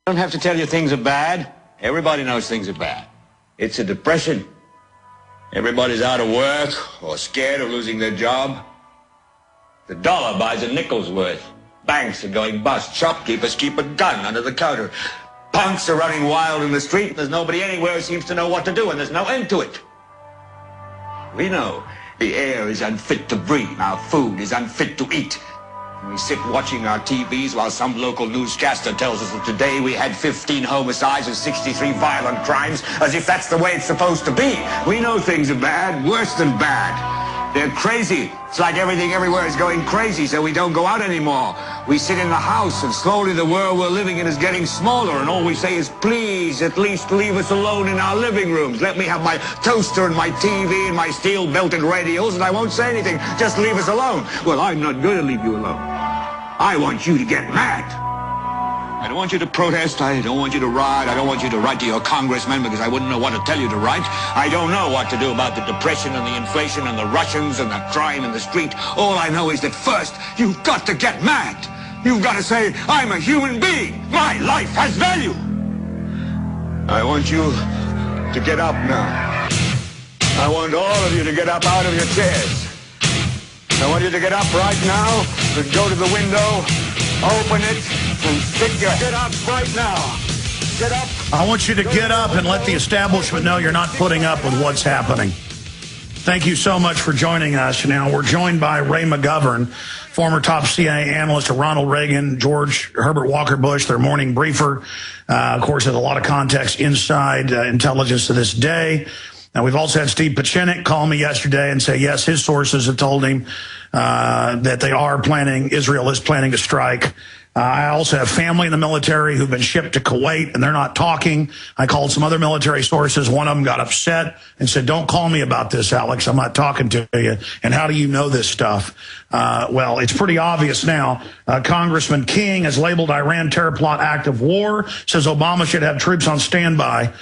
I don't have to tell you things are bad. Everybody knows things are bad. It's a depression. Everybody's out of work or scared of losing their job. The dollar buys a nickel's worth. Banks are going bust. Shopkeepers keep a gun under the counter. Punks are running wild in the street, and there's nobody anywhere who seems to know what to do, and there's no end to it. We know the air is unfit to breathe. Our food is unfit to eat. We sit watching our TVs while some local newscaster tells us that today we had 15 homicides and 63 violent crimes, as if that's the way it's supposed to be. We know things are bad, worse than bad. They're crazy. It's like everything everywhere is going crazy, so we don't go out anymore. We sit in the house, and slowly the world we're living in is getting smaller, and all we say is, please, at least leave us alone in our living rooms. Let me have my toaster and my TV and my steel-belted radios, and I won't say anything. Just leave us alone. Well, I'm not going to leave you alone. I want you to get mad. I don't want you to protest. I don't want you to riot. I don't want you to write to your congressman because I wouldn't know what to tell you to write. I don't know what to do about the depression and the inflation and the Russians and the crime in the street. All I know is that first, you've got to get mad. You've got to say, I'm a human being. My life has value. I want you to get up now. I want all of you to get up out of your chairs. I want you to get up right now and go to the window, open it, and stick your head up right now. Get up. I want you to get up and let the establishment know you're not putting up with what's happening. Thank you so much for joining us. Now, we're joined by Ray McGovern, former top CIA analyst of Ronald Reagan, George Herbert Walker Bush, their morning briefer. Of course, has a lot of context inside intelligence to this day. Now, we've also had Steve Pachinik call me yesterday and say, yes, his sources have told him that they are planning, Israel is planning to strike. I also have family in the military who've been shipped to Kuwait, and they're not talking. I called some other military sources. One of them got upset and said, don't call me about this, Alex. I'm not talking to you. And how do you know this stuff? Well, it's pretty obvious now. Congressman King has labeled Iran terror plot act of war, says Obama should have troops on standby.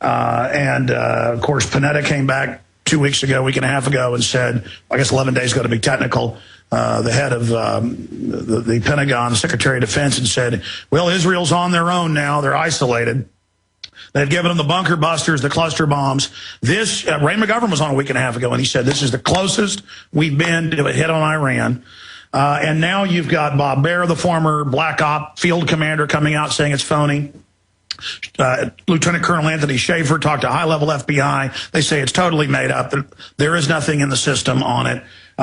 Of course, Panetta came back 2 weeks ago, week and a half ago, and said, I guess 11 days ago to be technical, the head of the Pentagon, Secretary of Defense, and said, well, Israel's on their own now. They're isolated. They've given them the bunker busters, the cluster bombs. This, Ray McGovern was on a week and a half ago, and he said, this is the closest we've been to a hit on Iran. And now you've got Bob Baer, the former Black Op field commander, coming out saying it's phony. Lieutenant Colonel Anthony Schaefer talked to high-level FBI. They say it's totally made up. There is nothing in the system on it.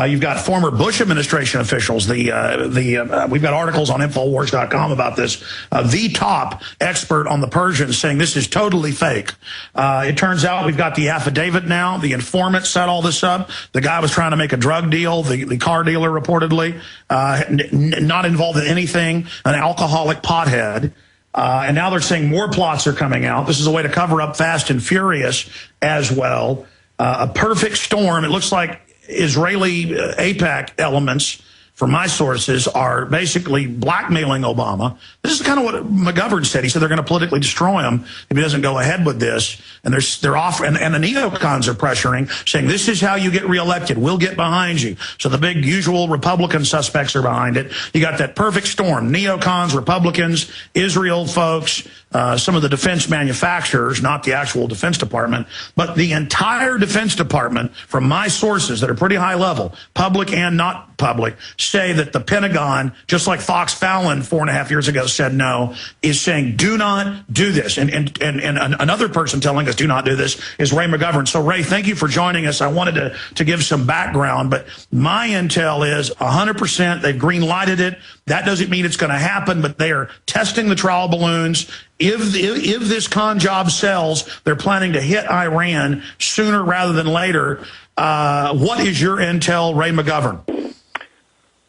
You've got former Bush administration officials. We've got articles on Infowars.com about this. The top expert on the Persians saying this is totally fake. It turns out we've got the affidavit now. The informant set all this up. The guy was trying to make a drug deal. The car dealer reportedly not involved in anything. An alcoholic pothead. And now they're saying more plots are coming out. This is a way to cover up Fast and Furious as well. A perfect storm. It looks like Israeli AIPAC elements, from my sources, are basically blackmailing Obama. This is kind of what McGovern said. He said they're going to politically destroy him if he doesn't go ahead with this. And they're off, and the neocons are pressuring, saying this is how you get reelected. We'll get behind you. So the big usual Republican suspects are behind it. You got that perfect storm: neocons, Republicans, Israel folks, some of the defense manufacturers, not the actual Defense Department, but the entire Defense Department, from my sources that are pretty high level, public and not public, say that the Pentagon, just like Fox Fallon 4.5 years ago said no, is saying do not do this. And another person telling us do not do this is Ray McGovern. So Ray, thank you for joining us. I wanted to give some background, but my intel is 100% they've green lighted it. That doesn't mean it's going to happen, but they are testing the trial balloons. If this con job sells, they're planning to hit Iran sooner rather than later. What is your intel, Ray McGovern?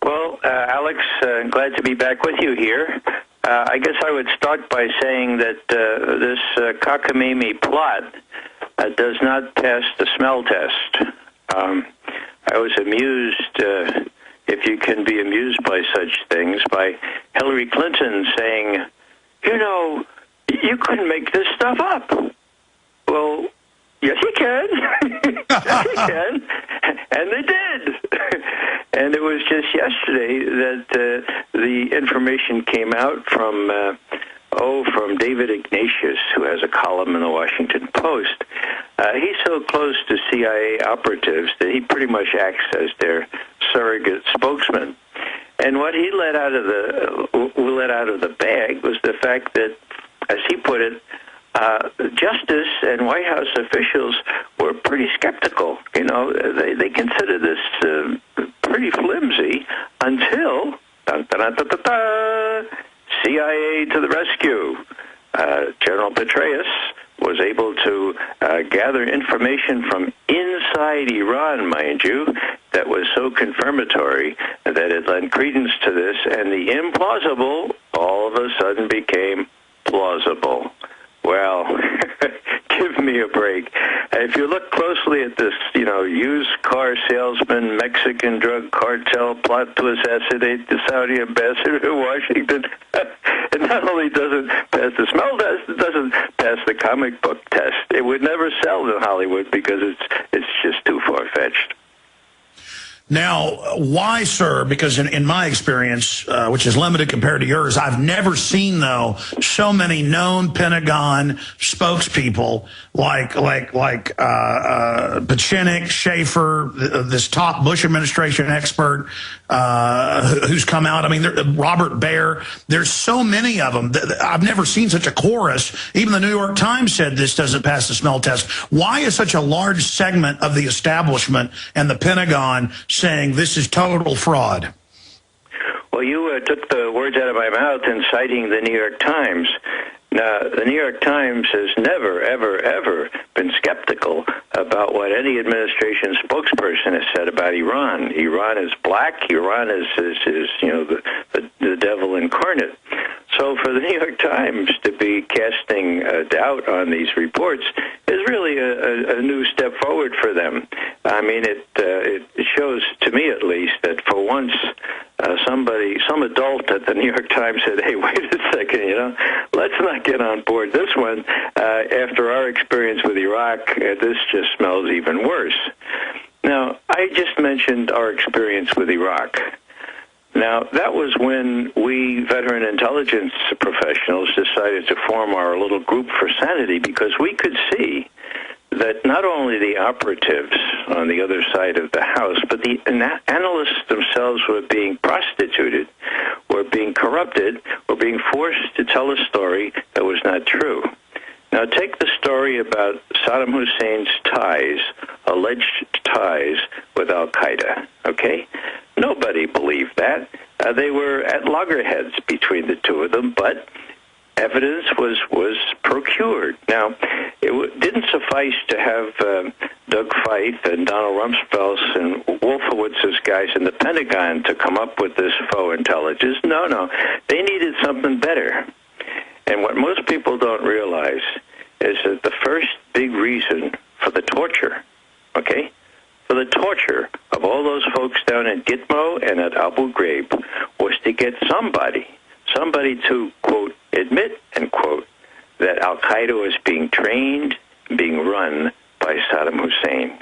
Well, Alex, glad to be back with you here. I guess I would start by saying that this cockamamie plot does not pass the smell test. I was amused, if you can be amused by such things, by Hillary Clinton saying, you know, you couldn't make this stuff up. Well, yes, you can. Yes, you can. And they did. And it was just yesterday that the information came out from from David Ignatius, who has a column in the Washington Post. He's so close to CIA operatives that he pretty much acts as their surrogate spokesman. And what he let out of the bag was the fact that, as he put it, Justice and White House officials were pretty skeptical. You know, they considered this pretty flimsy until CIA to the rescue. General Petraeus was able to gather information from inside Iran, mind you, that was so confirmatory that it lent credence to this, and the implausible all of a sudden became plausible. Well, give me a break. If you look closely at this, used car salesman, Mexican drug cartel plot to assassinate the Saudi ambassador to Washington, it not only doesn't pass the smell test, it doesn't pass the comic book test. It would never sell in Hollywood because it's just too far-fetched. Now, why, sir? Because in my experience, which is limited compared to yours, I've never seen, though, so many known Pentagon spokespeople like Pachinik, Schaefer, this top Bush administration expert who's come out. I mean, Robert Baer. There's so many of them. I've never seen such a chorus. Even the New York Times said this doesn't pass the smell test. Why is such a large segment of the establishment and the Pentagon saying this is total fraud? Well, you took the words out of my mouth in citing the New York Times. Now, the New York Times has never, ever, ever been skeptical about what any administration spokesperson has said about Iran. Iran is black. Iran is the devil incarnate. So for the New York Times to be casting doubt on these reports is really a new step forward for them. I mean, it shows, to me at least, that for once some adult at the New York Times said, hey, wait a second, let's not get on board this one. After our experience with Iraq, this just smells even worse. Now, I just mentioned our experience with Iraq. Now, that was when we veteran intelligence professionals decided to form our little group for sanity, because we could see that not only the operatives on the other side of the house, but the analysts themselves were being prostituted, were being corrupted, were being forced to tell a story that was not true. Now, take the story about Saddam Hussein's ties, alleged ties with Al-Qaeda, okay? Nobody believed that. They were at loggerheads between the two of them, but evidence was procured. Now, it didn't suffice to have Doug Feith and Donald Rumsfeld and Wolfowitz's guys in the Pentagon to come up with this faux intelligence. No. They needed something better. And what most people don't realize is that the first big reason for the torture, okay, for the torture of all those folks down in Gitmo and at Abu Ghraib was to get somebody to, quote, admit, end quote, that Al-Qaeda was being trained, being run by Saddam Hussein.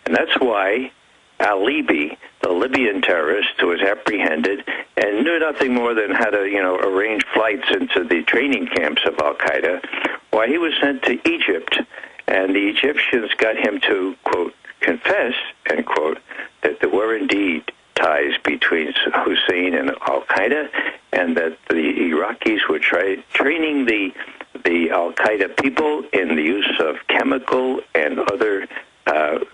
And that's why al-Libi, the Libyan terrorist who was apprehended and knew nothing more than how to, arrange flights into the training camps of Al-Qaeda, why he was sent to Egypt, and the Egyptians got him to, quote, confess, end quote, that there were indeed ties between Hussein and Al-Qaeda, and that the Iraqis were training the Al-Qaeda people in the use of chemical and other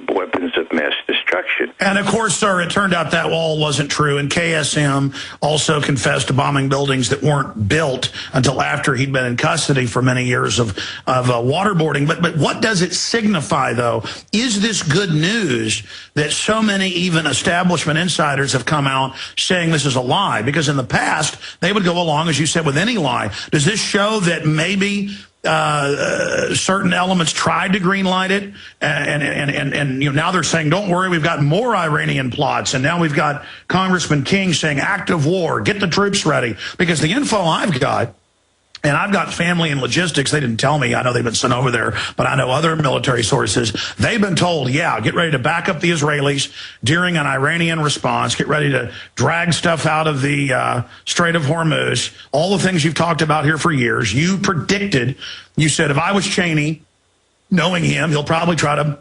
weapons of mass destruction. And, of course, sir, it turned out that all wasn't true, and KSM also confessed to bombing buildings that weren't built until after he'd been in custody for many years of waterboarding. But what does it signify, though? Is this good news that so many even establishment insiders have come out saying this is a lie? Because in the past, they would go along, as you said, with any lie. Does this show that maybe certain elements tried to greenlight it, and now they're saying, don't worry, we've got more Iranian plots, and now we've got Congressman King saying act of war, get the troops ready? Because the info I've got And I've got family in logistics. They didn't tell me. I know they've been sent over there, but I know other military sources. They've been told, yeah, get ready to back up the Israelis during an Iranian response. Get ready to drag stuff out of the Strait of Hormuz. All the things you've talked about here for years. You predicted, you said, if I was Cheney, knowing him, he'll probably try to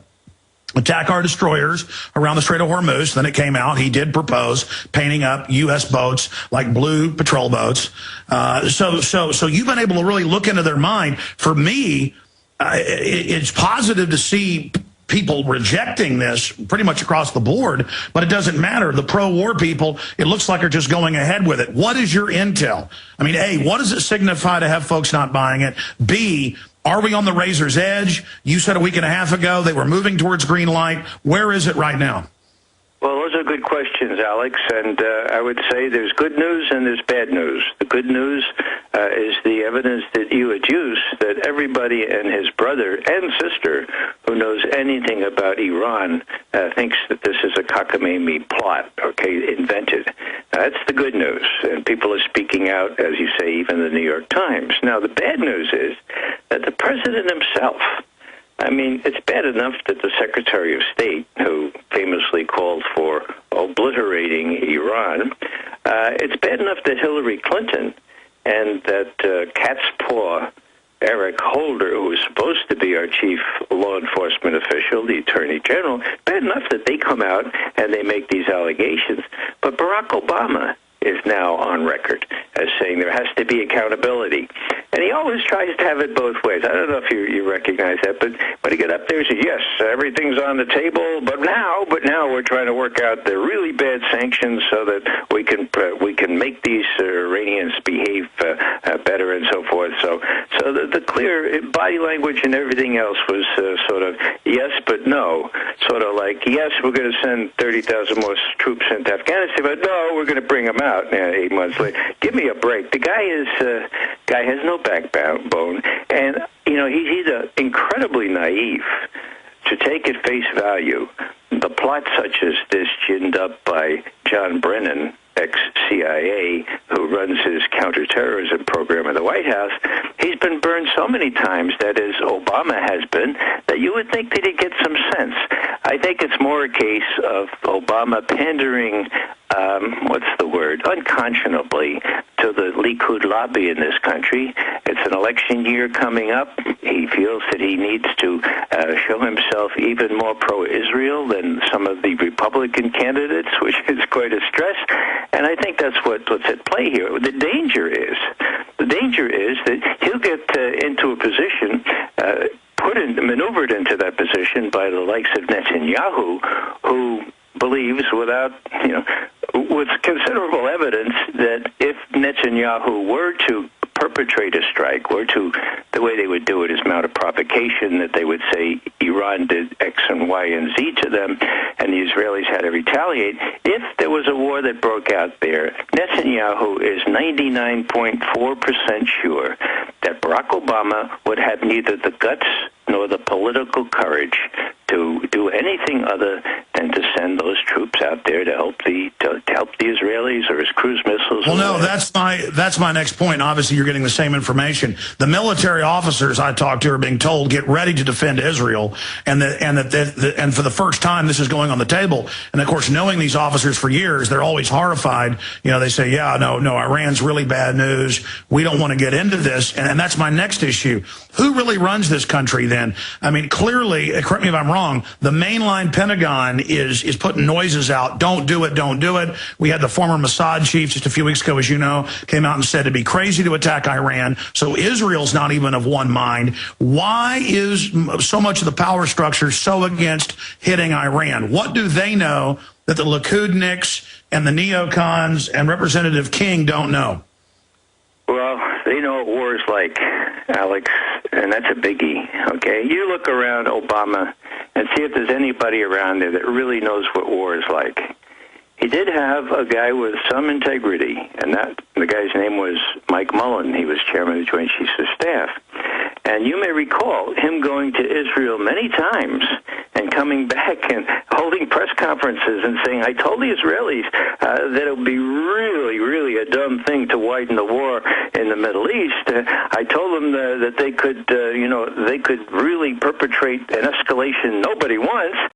attack our destroyers around the Strait of Hormuz. Then it came out. He did propose painting up U.S. boats like blue patrol boats. So you've been able to really look into their mind. For me, it's positive to see people rejecting this pretty much across the board, but it doesn't matter. The pro-war people, it looks like are just going ahead with it. What is your intel? I mean, A, what does it signify to have folks not buying it? B, are we on the razor's edge? You said a week and a half ago they were moving towards green light. Where is it right now? Well, those are good questions, Alex, and I would say there's good news and there's bad news. The good news is the evidence that you adduce that everybody and his brother and sister who knows anything about Iran thinks that this is a cockamamie plot, okay, invented. Now, that's the good news, and people are speaking out, as you say, even the New York Times. Now, the bad news is that the president himself, I mean, it's bad enough that the Secretary of State, who famously called for obliterating Iran, it's bad enough that Hillary Clinton and that cat's paw Eric Holder, who was supposed to be our chief law enforcement official, the Attorney General, bad enough that they come out and they make these allegations. But Barack Obama is now on record as saying there has to be accountability. And he always tries to have it both ways. I don't know if you recognize that, but when he got up there, he said, yes, everything's on the table, but now we're trying to work out the really bad sanctions so that we can make these Iranians behave better and so forth. So the clear body language and everything else was sort of yes, but no. Sort of like, yes, we're going to send 30,000 more troops into Afghanistan, but no, we're going to bring them out 8 months later. Give me a break. The guy has no backbone, and he's either incredibly naive to take at face value the plot such as this ginned up by John Brennan, ex-CIA, who runs his counterterrorism program in the White House. He's been burned so many times, that is, Obama has been, that you would think that he'd get some sense. I think it's more a case of Obama pandering, unconscionably to the Likud lobby in this country. It's an election year coming up. He feels that he needs to show himself even more pro-Israel than some of the Republican candidates, which is quite a stress. And I think that's what's at play here. The danger is that he'll get into a position, maneuvered into that position by the likes of Netanyahu, who believes with considerable evidence that if Netanyahu were to perpetrate a strike, the way they would do it is mount a provocation, that they would say Iran did X and Y and Z to them, and the Israelis had to retaliate. If there was a war that broke out there, Netanyahu is 99.4% sure that Barack Obama would have neither the guts nor the political courage to do anything other than to send those troops out there to help the Israelis or his cruise missiles. Well, no, that's my next point. Obviously, you're getting the same information. The military officers I talked to are being told, get ready to defend Israel, and for the first time this is going on the table. And of course, knowing these officers for years, they're always horrified. They say, yeah, no, Iran's really bad news. We don't want to get into this. And that's my next issue. Who really runs this country then? I mean, clearly, correct me if I'm wrong, the mainline Pentagon is putting noises out. Don't do it, don't do it. We had the former Mossad chief just a few weeks ago, as you know, came out and said it'd be crazy to attack Iran. So Israel's not even of one mind. Why is so much of the power structure so against hitting Iran? What do they know that the Likudniks and the neocons and Representative King don't know? Well, they know what war is like, Alex, and that's a biggie, okay? You look around Obama and see if there's anybody around there that really knows what war is like. He did have a guy with some integrity, and the guy's name was Mike Mullen. He was chairman of the Joint Chiefs of Staff. And you may recall him going to Israel many times and coming back and holding press conferences and saying, I told the Israelis that it would be really, really a dumb thing to widen the war in the Middle East. I told them that they could, they could really perpetrate an escalation nobody wants.